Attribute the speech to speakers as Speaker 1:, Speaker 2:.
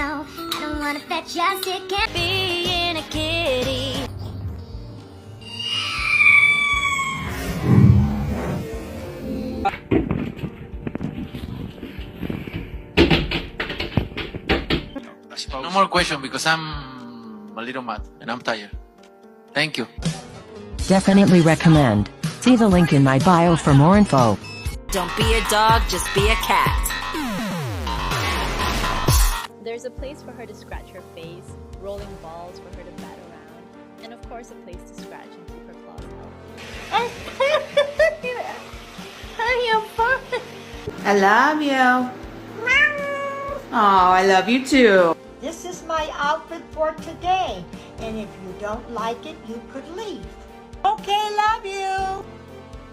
Speaker 1: now. I don't wanna fetch ya, sick and being a kitty.
Speaker 2: No more question because I'm a little mad and I'm tired. Thank you.
Speaker 3: Definitely recommend. See the link in my bio for more info.
Speaker 4: Don't be a dog, just be a cat.
Speaker 5: There's a place for her to scratch her face, rolling balls for her to bat around, and of course a place to scratch and keep her claws healthy.
Speaker 6: I love you. Oh, I love you too.
Speaker 7: This is my outfit for today, and if you don't like it, you could leave. Okay, love you.